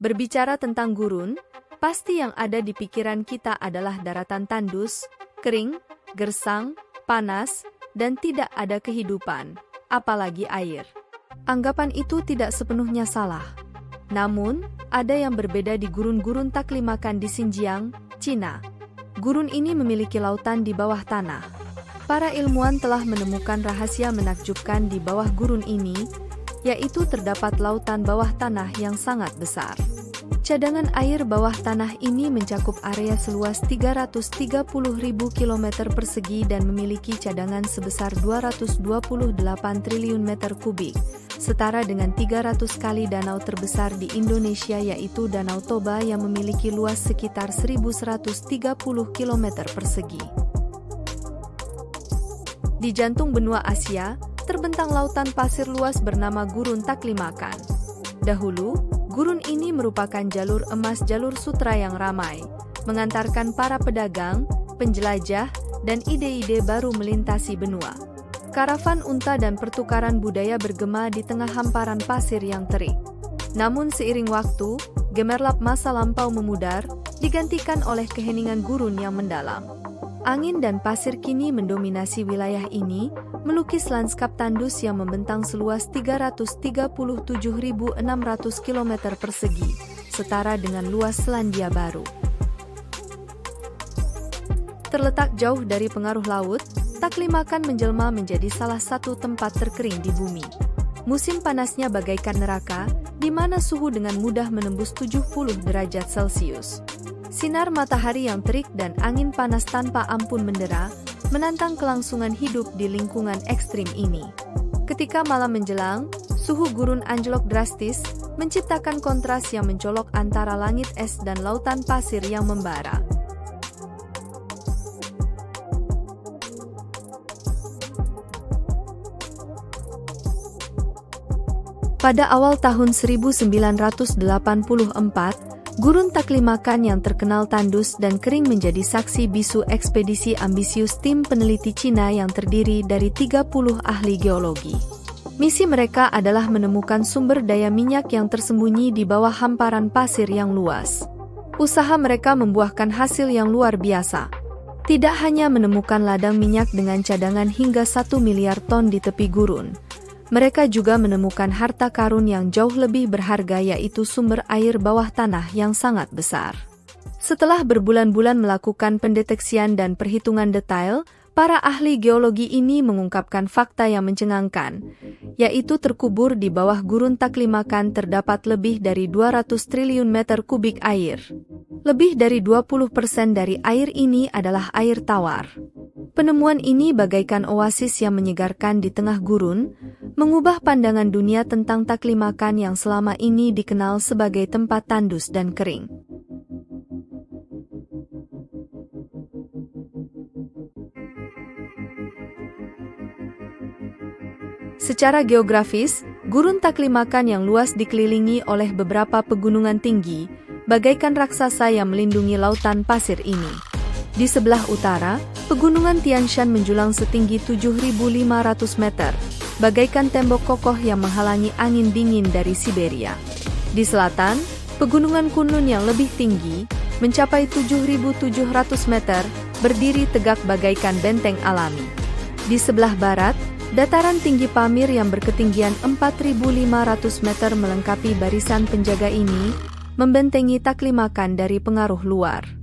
Berbicara tentang gurun, pasti yang ada di pikiran kita adalah daratan tandus, kering, gersang, panas, dan tidak ada kehidupan, apalagi air. Anggapan itu tidak sepenuhnya salah. Namun, ada yang berbeda di gurun-gurun Taklimakan di Xinjiang, Cina. Gurun ini memiliki lautan di bawah tanah. Para ilmuwan telah menemukan rahasia menakjubkan di bawah gurun ini, yaitu terdapat lautan bawah tanah yang sangat besar. Cadangan air bawah tanah ini mencakup area seluas 330.000 km persegi dan memiliki cadangan sebesar 228 triliun meter kubik, setara dengan 300 kali danau terbesar di Indonesia yaitu Danau Toba yang memiliki luas sekitar 1.130 km persegi. Di jantung benua Asia, terbentang lautan pasir luas bernama Gurun Taklimakan. Dahulu, gurun ini merupakan jalur emas jalur sutra yang ramai, mengantarkan para pedagang, penjelajah, dan ide-ide baru melintasi benua. Karavan unta dan pertukaran budaya bergema di tengah hamparan pasir yang terik. Namun seiring waktu, gemerlap masa lampau memudar, digantikan oleh keheningan gurun yang mendalam. Angin dan pasir kini mendominasi wilayah ini, melukis lanskap tandus yang membentang seluas 337.600 km persegi, setara dengan luas Selandia Baru. Terletak jauh dari pengaruh laut, Taklimakan menjelma menjadi salah satu tempat terkering di bumi. Musim panasnya bagaikan neraka, di mana suhu dengan mudah menembus 70 derajat Celcius. Sinar matahari yang terik dan angin panas tanpa ampun mendera, menantang kelangsungan hidup di lingkungan ekstrim ini. Ketika malam menjelang, suhu gurun anjlok drastis, menciptakan kontras yang mencolok antara langit es dan lautan pasir yang membara. Pada awal tahun 1984, Gurun Taklimakan yang terkenal tandus dan kering menjadi saksi bisu ekspedisi ambisius tim peneliti Cina yang terdiri dari 30 ahli geologi. Misi mereka adalah menemukan sumber daya minyak yang tersembunyi di bawah hamparan pasir yang luas. Usaha mereka membuahkan hasil yang luar biasa. Tidak hanya menemukan ladang minyak dengan cadangan hingga 1 miliar ton di tepi gurun, mereka juga menemukan harta karun yang jauh lebih berharga yaitu sumber air bawah tanah yang sangat besar. Setelah berbulan-bulan melakukan pendeteksian dan perhitungan detail, para ahli geologi ini mengungkapkan fakta yang mencengangkan, yaitu terkubur di bawah gurun Taklimakan terdapat lebih dari 200 triliun meter kubik air. Lebih dari 20% dari air ini adalah air tawar. Penemuan ini bagaikan oasis yang menyegarkan di tengah gurun, mengubah pandangan dunia tentang Taklimakan yang selama ini dikenal sebagai tempat tandus dan kering. Secara geografis, gurun Taklimakan yang luas dikelilingi oleh beberapa pegunungan tinggi, bagaikan raksasa yang melindungi lautan pasir ini. Di sebelah utara, pegunungan Tian Shan menjulang setinggi 7.500 meter, bagaikan tembok kokoh yang menghalangi angin dingin dari Siberia. Di selatan, pegunungan Kunlun yang lebih tinggi, mencapai 7.700 meter, berdiri tegak bagaikan benteng alami. Di sebelah barat, dataran tinggi Pamir yang berketinggian 4.500 meter melengkapi barisan penjaga ini, membentengi Taklimakan dari pengaruh luar.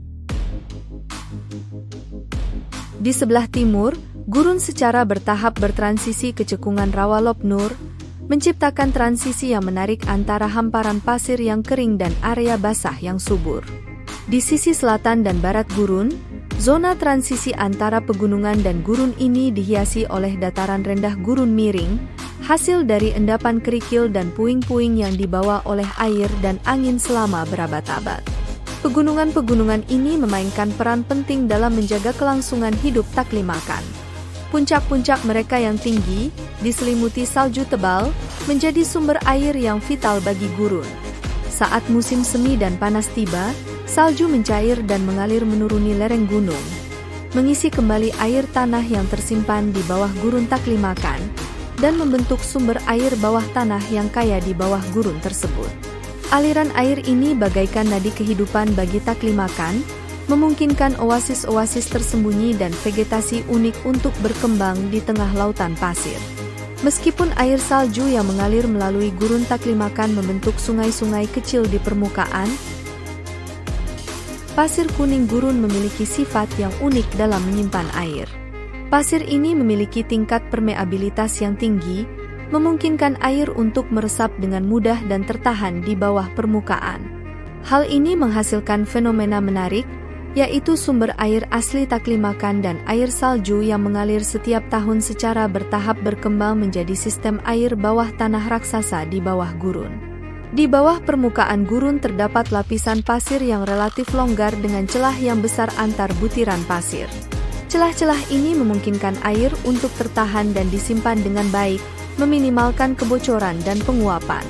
Di sebelah timur, gurun secara bertahap bertransisi ke cekungan rawa Lop Nur, menciptakan transisi yang menarik antara hamparan pasir yang kering dan area basah yang subur. Di sisi selatan dan barat gurun, zona transisi antara pegunungan dan gurun ini dihiasi oleh dataran rendah gurun miring, hasil dari endapan kerikil dan puing-puing yang dibawa oleh air dan angin selama berabad-abad. Pegunungan-pegunungan ini memainkan peran penting dalam menjaga kelangsungan hidup Taklimakan. Puncak-puncak mereka yang tinggi, diselimuti salju tebal, menjadi sumber air yang vital bagi gurun. Saat musim semi dan panas tiba, salju mencair dan mengalir menuruni lereng gunung, mengisi kembali air tanah yang tersimpan di bawah gurun Taklimakan, dan membentuk sumber air bawah tanah yang kaya di bawah gurun tersebut. Aliran air ini bagaikan nadi kehidupan bagi Taklimakan, memungkinkan oasis-oasis tersembunyi dan vegetasi unik untuk berkembang di tengah lautan pasir. Meskipun air salju yang mengalir melalui gurun Taklimakan membentuk sungai-sungai kecil di permukaan, pasir kuning gurun memiliki sifat yang unik dalam menyimpan air. Pasir ini memiliki tingkat permeabilitas yang tinggi, memungkinkan air untuk meresap dengan mudah dan tertahan di bawah permukaan. Hal ini menghasilkan fenomena menarik, yaitu sumber air asli Taklimakan dan air salju yang mengalir setiap tahun secara bertahap berkembang menjadi sistem air bawah tanah raksasa di bawah gurun. Di bawah permukaan gurun terdapat lapisan pasir yang relatif longgar dengan celah yang besar antar butiran pasir. Celah-celah ini memungkinkan air untuk tertahan dan disimpan dengan baik, meminimalkan kebocoran dan penguapan.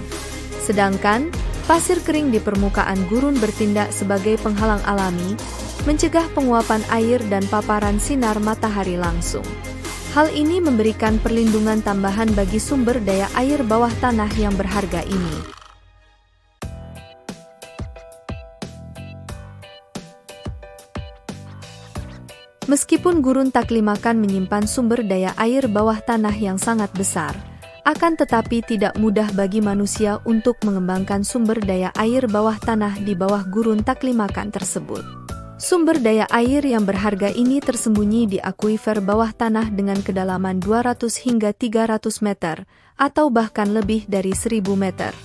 Sedangkan, pasir kering di permukaan gurun bertindak sebagai penghalang alami, mencegah penguapan air dan paparan sinar matahari langsung. Hal ini memberikan perlindungan tambahan bagi sumber daya air bawah tanah yang berharga ini. Meskipun gurun Taklimakan menyimpan sumber daya air bawah tanah yang sangat besar, akan tetapi tidak mudah bagi manusia untuk mengembangkan sumber daya air bawah tanah di bawah gurun Taklimakan tersebut. Sumber daya air yang berharga ini tersembunyi di akuifer bawah tanah dengan kedalaman 200 hingga 300 meter, atau bahkan lebih dari 1000 meter.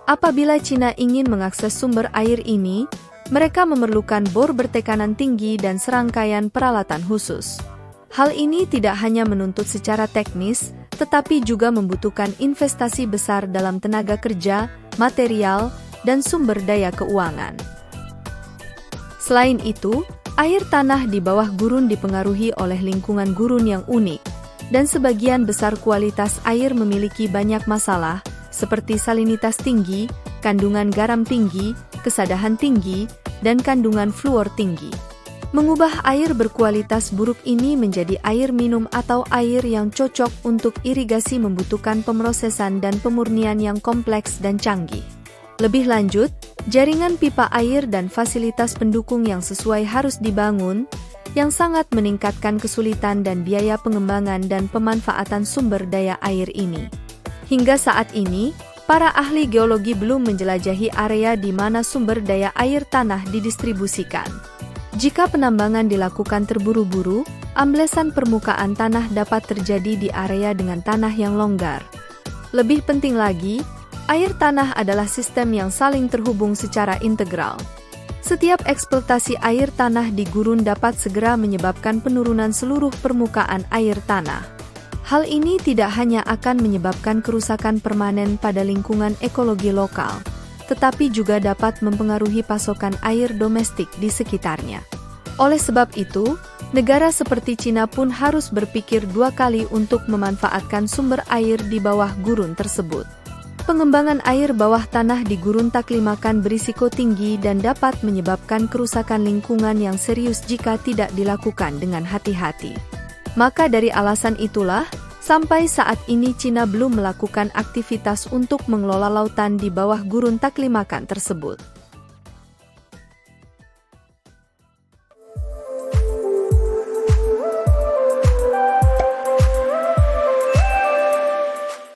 Apabila Cina ingin mengakses sumber air ini, mereka memerlukan bor bertekanan tinggi dan serangkaian peralatan khusus. Hal ini tidak hanya menuntut secara teknis, tetapi juga membutuhkan investasi besar dalam tenaga kerja, material, dan sumber daya keuangan. Selain itu, air tanah di bawah gurun dipengaruhi oleh lingkungan gurun yang unik, dan sebagian besar kualitas air memiliki banyak masalah, seperti salinitas tinggi, kandungan garam tinggi, kesadahan tinggi, dan kandungan fluor tinggi. Mengubah air berkualitas buruk ini menjadi air minum atau air yang cocok untuk irigasi membutuhkan pemrosesan dan pemurnian yang kompleks dan canggih. Lebih lanjut, jaringan pipa air dan fasilitas pendukung yang sesuai harus dibangun, yang sangat meningkatkan kesulitan dan biaya pengembangan dan pemanfaatan sumber daya air ini. Hingga saat ini, para ahli geologi belum menjelajahi area di mana sumber daya air tanah didistribusikan. Jika penambangan dilakukan terburu-buru, amblesan permukaan tanah dapat terjadi di area dengan tanah yang longgar. Lebih penting lagi, air tanah adalah sistem yang saling terhubung secara integral. Setiap eksploitasi air tanah di gurun dapat segera menyebabkan penurunan seluruh permukaan air tanah. Hal ini tidak hanya akan menyebabkan kerusakan permanen pada lingkungan ekologi lokal, tetapi juga dapat mempengaruhi pasokan air domestik di sekitarnya. Oleh sebab itu, negara seperti Cina pun harus berpikir dua kali untuk memanfaatkan sumber air di bawah gurun tersebut. Pengembangan air bawah tanah di gurun Taklimakan berisiko tinggi dan dapat menyebabkan kerusakan lingkungan yang serius jika tidak dilakukan dengan hati-hati. Maka dari alasan itulah, sampai saat ini Cina belum melakukan aktivitas untuk mengelola lautan di bawah gurun Taklimakan tersebut.